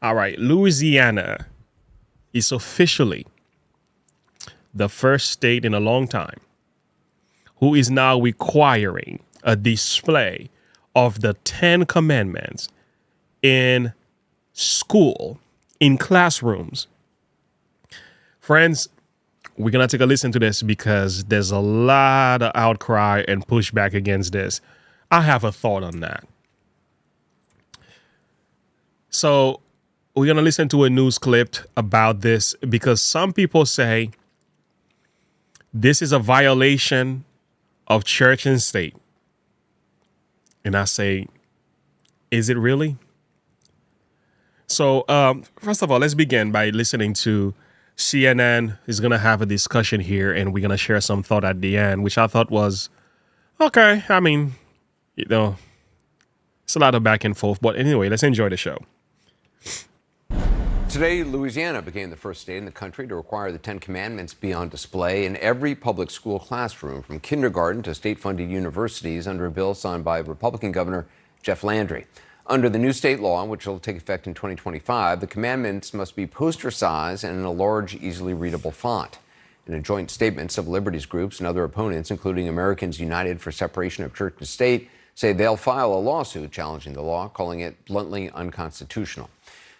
All right, Louisiana is officially the first state in a long time who is now requiring a display of the Ten Commandments in school, in classrooms. Friends, we're going to take a listen to this because there's a lot of outcry and pushback against this. I have a thought on that. So we're going to listen to a news clip about this because some people say this is a violation of church and state. And I say, is it really? So first of all, let's begin by listening to CNN is going to have a discussion here, and we're going to share some thought at the end, which I thought was, okay, I mean, it's a lot of back and forth. But anyway, let's enjoy the show. Today, Louisiana became the first state in the country to require the Ten Commandments be on display in every public school classroom, from kindergarten to state-funded universities, under a bill signed by Republican Governor Jeff Landry. Under the new state law, which will take effect in 2025, the commandments must be poster size and in a large, easily readable font. In a joint statement, civil liberties groups and other opponents, including Americans United for Separation of Church and State, say they'll file a lawsuit challenging the law, calling it bluntly unconstitutional.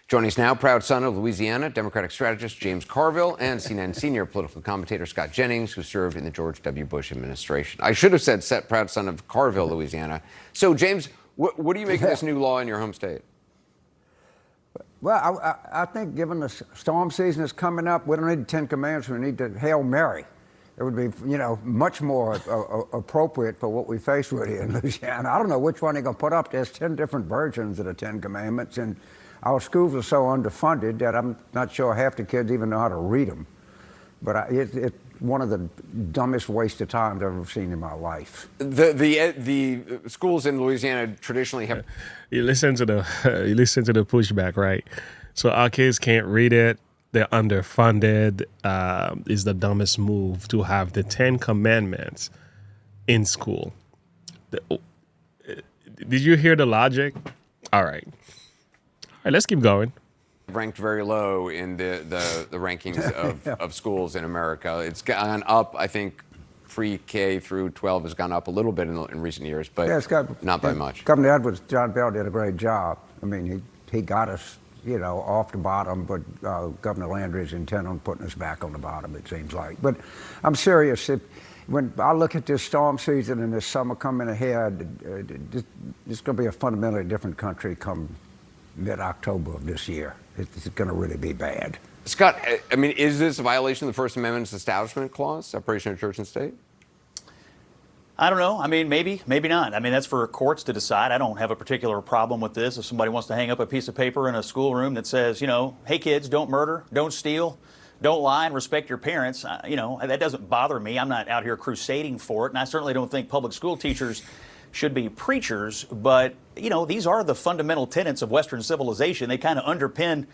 Joining us now, proud son of Louisiana, Democratic strategist James Carville, and CNN senior political commentator Scott Jennings, who served in the George W. Bush administration. I should have said proud son of Carville, Louisiana. So, James, what do you make of this new law in your home state? Well, I think given the storm season is coming up, we don't need the Ten Commandments, we need the Hail Mary. It would be, much more appropriate for what we face with here in Louisiana. I don't know which one they're going to put up. There's 10 different versions of the Ten Commandments, and our schools are so underfunded that I'm not sure half the kids even know how to read them. But it's one of the dumbest waste of time I've ever seen in my life. The schools in Louisiana traditionally have. You listen to the pushback, right? So our kids can't read it. They're underfunded. Is the dumbest move to have the Ten Commandments in school. Did you hear the logic? All right. Let's keep going. Ranked very low in the rankings of schools in America. It's gone up, I think, pre-K through 12 has gone up a little bit in recent years, but not by much. Governor Edwards, John Bell did a great job. I mean, he got us, off the bottom, but Governor Landry is intent on putting us back on the bottom, it seems like. But I'm serious. When I look at this storm season and this summer coming ahead, it's going to be a fundamentally different country come mid-October of this year. It's going to really be bad. Scott, I mean, is this a violation of the First Amendment's Establishment Clause, separation of church and state? I don't know. I mean, maybe not. I mean, that's for courts to decide. I don't have a particular problem with this. If somebody wants to hang up a piece of paper in a schoolroom that says, hey, kids, don't murder, don't steal, don't lie, and respect your parents, that doesn't bother me. I'm not out here crusading for it, and I certainly don't think public school teachers should be preachers, but these are the fundamental tenets of Western civilization. They kind of underpin,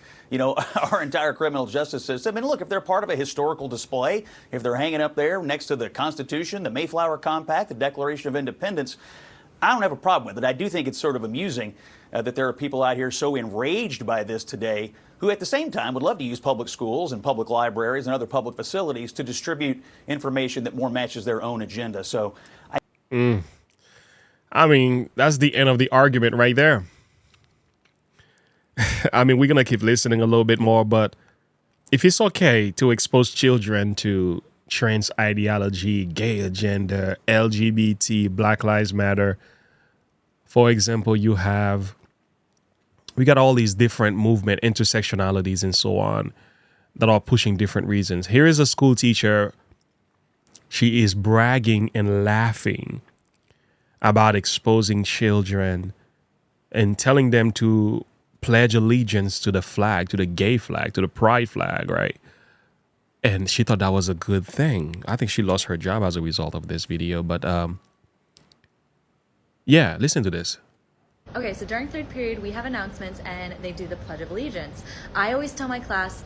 our entire criminal justice system. And look, if they're part of a historical display, if they're hanging up there next to the Constitution, the Mayflower Compact, the Declaration of Independence, I don't have a problem with it. I do think it's sort of amusing that there are people out here so enraged by this today who at the same time would love to use public schools and public libraries and other public facilities to distribute information that more matches their own agenda. So I mean, that's the end of the argument right there. I mean, we're going to keep listening a little bit more, but if it's okay to expose children to trans ideology, gay agenda, LGBT, Black Lives Matter, for example, we got all these different movement, intersectionalities and so on that are pushing different reasons. Here is a school teacher. She is bragging and laughing about exposing children and telling them to pledge allegiance to the flag, to the gay flag, to the pride flag, right? And she thought that was a good thing. I think she lost her job as a result of this video. But yeah, listen to this. Okay, so during third period, we have announcements and they do the Pledge of Allegiance. I always tell my class,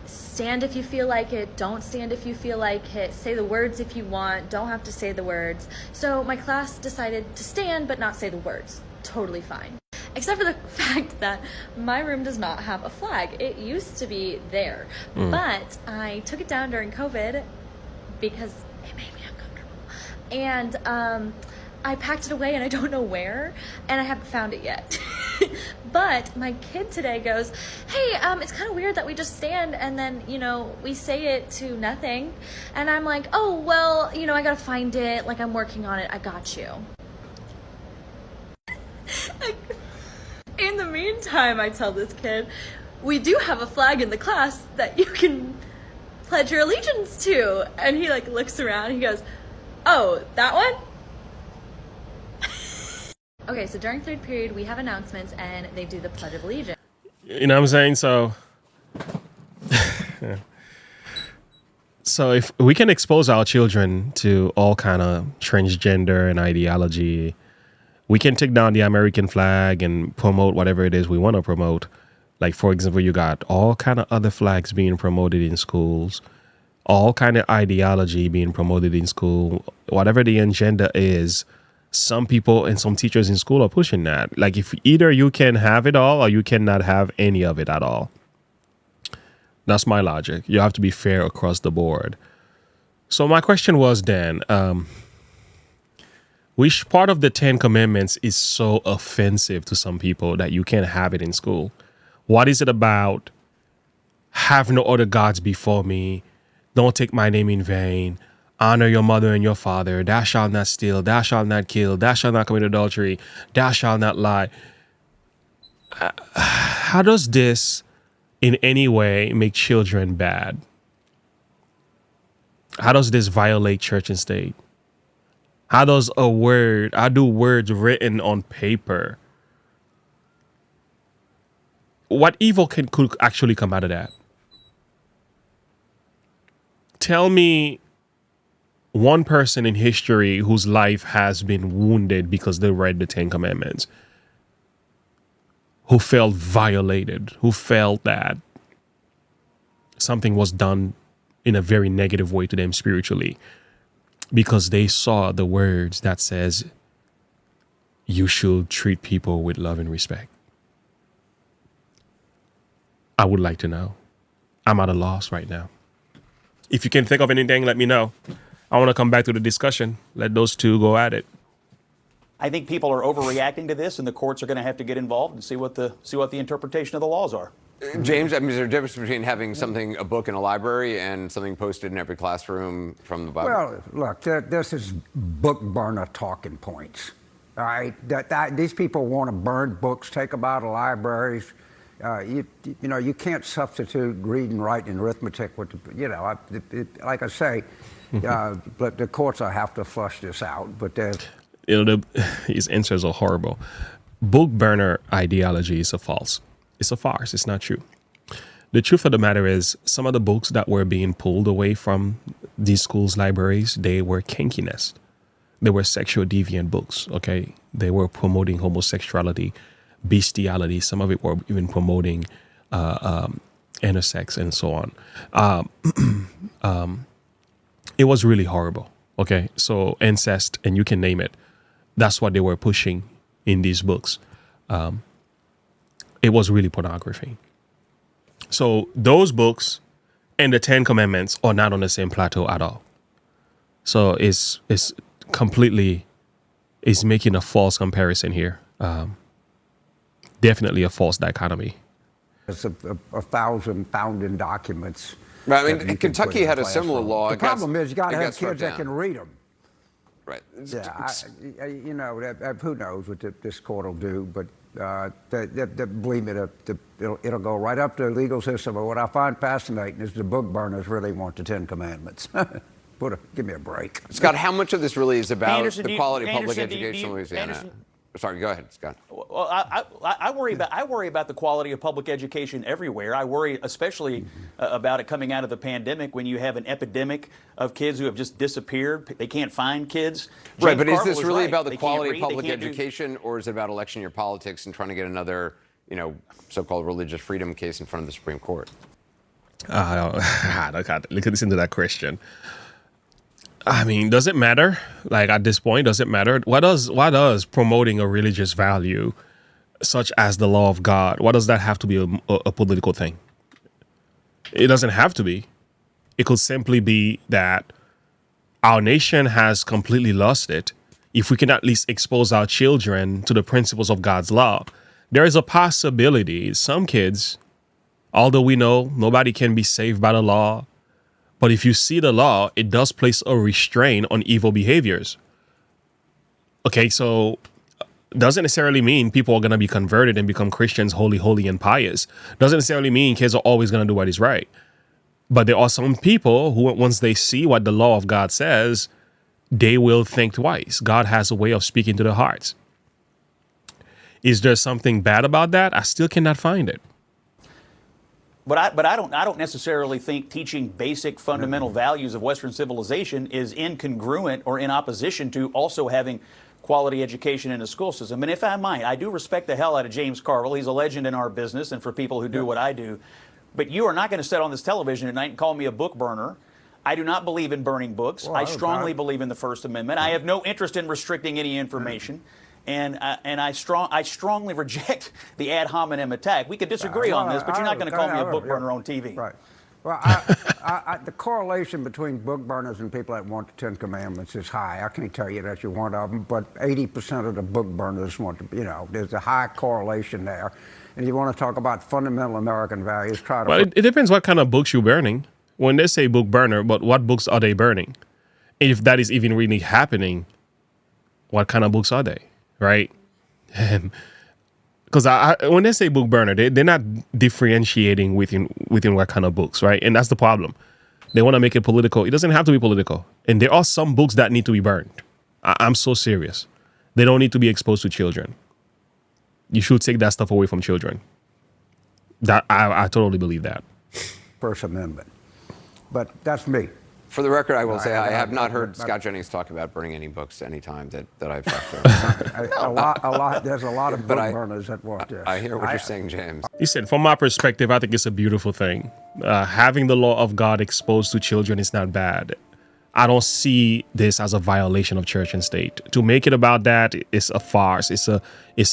stand if you feel like it, don't stand if you feel like it, say the words if you want, don't have to say the words. So my class decided to stand but not say the words. Totally fine. except for the fact that my room does not have a flag. It used to be there, but I took it down during COVID because it made me uncomfortable. And I packed it away and I don't know where, and I haven't found it yet. But my kid today goes, hey, it's kind of weird that we just stand and then, we say it to nothing. And I'm like, oh, well, I gotta find it. Like, I'm working on it. I got you. In the meantime, I tell this kid, we do have a flag in the class that you can pledge your allegiance to. And he looks around and he goes, oh, that one? Okay, so during third period, we have announcements and they do the Pledge of Allegiance. You know what I'm saying? So, so if we can expose our children to all kind of transgender and ideology, we can take down the American flag and promote whatever it is we want to promote. Like, for example, you got all kind of other flags being promoted in schools, all kind of ideology being promoted in school, whatever the agenda is. Some people and some teachers in school are pushing that. Like, if either you can have it all or you cannot have any of it at all. That's my logic. You have to be fair across the board. So my question was, Dan, which part of the 10 Commandments is so offensive to some people that you can't have it in school? What is it about? Have no other gods before me. Don't take my name in vain. Honor your mother and your father. Thou shalt not steal. Thou shalt not kill. Thou shalt not commit adultery. Thou shalt not lie. How does this in any way make children bad? How does this violate church and state? How do words written on paper? What evil could actually come out of that? Tell me one person in history whose life has been wounded because they read the 10 Commandments, who felt violated, who felt that something was done in a very negative way to them spiritually because they saw the words that says you should treat people with love and respect. I would like to know. I'm at a loss right now. If you can think of anything, let me know. I want to come back to the discussion. Let those two go at it. I think people are overreacting to this, and the courts are going to have to get involved and see what the interpretation of the laws are. James, I mean, is there a difference between having a book in a library and something posted in every classroom from the Bible? Well, look, this is book burner talking points. All right, these people want to burn books, take them out of libraries. You can't substitute reading, writing, and arithmetic with like I say. But the courts will have to flush this out. But his answers are horrible. Book burner ideology is a false. It's a farce. It's not true. The truth of the matter is, some of the books that were being pulled away from these schools' libraries, they were kinkiness. They were sexual deviant books. Okay, they were promoting homosexuality, bestiality. Some of it were even promoting intersex and so on. It was really horrible. Okay, so incest, and you can name it. That's what they were pushing in these books. It was really pornography. So those books and the 10 Commandments are not on the same plateau at all. So it's completely making a false comparison here. Definitely a false dichotomy. It's a 1,000 founding documents. Right, I mean, Kentucky had a similar law. The problem is you got to have kids that can read them. Right. Yeah, who knows what this court will do, but believe me, it'll go right up to the legal system. But what I find fascinating is the book burners really want the 10 Commandments. Give me a break. Scott, how much of this really is about Anderson, the quality of public Anderson, education in Louisiana? Anderson, Sorry, go ahead, Scott. Well, I worry about the quality of public education everywhere. I worry especially about it coming out of the pandemic when you have an epidemic of kids who have just disappeared. They can't find kids. Right, but is Carville this was really right. about the They quality can't of read, public education, or is it about election year politics and trying to get another, so-called religious freedom case in front of the Supreme Court? Listen to that question. I mean, does it matter? Like, at this point, does it matter? Why does promoting a religious value such as the law of God, why does that have to be a political thing? It doesn't have to be. It could simply be that our nation has completely lost it. If we can at least expose our children to the principles of God's law, there is a possibility some kids, although we know nobody can be saved by the law, but if you see the law, it does place a restraint on evil behaviors. Okay, so doesn't necessarily mean people are going to be converted and become Christians, holy, and pious. Doesn't necessarily mean kids are always going to do what is right. But there are some people who, once they see what the law of God says, they will think twice. God has a way of speaking to their hearts. Is there something bad about that? I still cannot find it. But I don't necessarily think teaching basic fundamental values of Western civilization is incongruent or in opposition to also having quality education in the school system. And if I might, I do respect the hell out of James Carville. He's a legend in our business and for people who do what I do. But you are not going to sit on this television tonight and call me a book burner. I do not believe in burning books. I strongly believe in the First Amendment. I have no interest in restricting any information. And I strongly reject the ad hominem attack. We could disagree on this, but you're not going to call me a book burner on TV. Right. Well, the correlation between book burners and people that want the Ten Commandments is high. I can't tell you that you're one of them, but 80% of the book burners want to, there's a high correlation there. And you want to talk about fundamental American values, try to... Well, it depends what kind of books you're burning. When they say book burner, but what books are they burning? If that is even really happening, what kind of books are they, right? Because when they say book burner, they're not differentiating within what kind of books, right? And that's the problem. They want to make it political. It doesn't have to be political. And there are some books that need to be burned. I'm so serious. They don't need to be exposed to children. You should take that stuff away from children. That I totally believe that. First Amendment. But that's me. For the record, I will say I have not heard Scott Jennings talk about burning any books any time that I've talked to him. There's a lot of book burners that want this. I hear what you're saying, James. He said, from my perspective, I think it's a beautiful thing. Having the law of God exposed to children is not bad. I don't see this as a violation of church and state. To make it about that is a farce. It's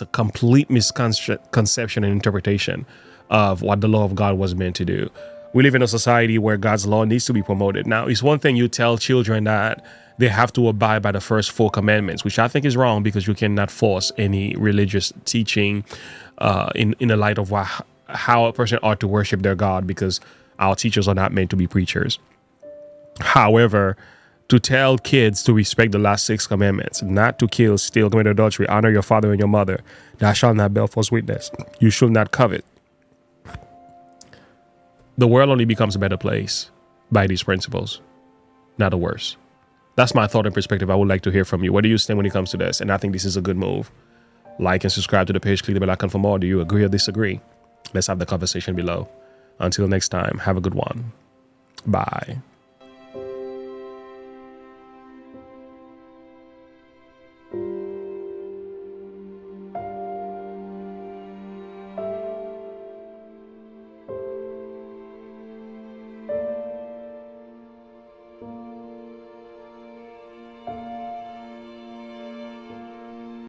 a complete misconception and interpretation of what the law of God was meant to do. We live in a society where God's law needs to be promoted. Now, it's one thing you tell children that they have to abide by the first 4 commandments, which I think is wrong because you cannot force any religious teaching in the light of how a person ought to worship their God, because our teachers are not meant to be preachers. However, to tell kids to respect the last 6 commandments, not to kill, steal, commit adultery, honor your father and your mother, thou shalt not bear false witness, you should not covet. The world only becomes a better place by these principles, not a worse. That's my thought and perspective. I would like to hear from you. Where do you stand when it comes to this? And I think this is a good move. Like and subscribe to the page. Click the bell icon for more. Do you agree or disagree? Let's have the conversation below. Until next time, have a good one. Bye.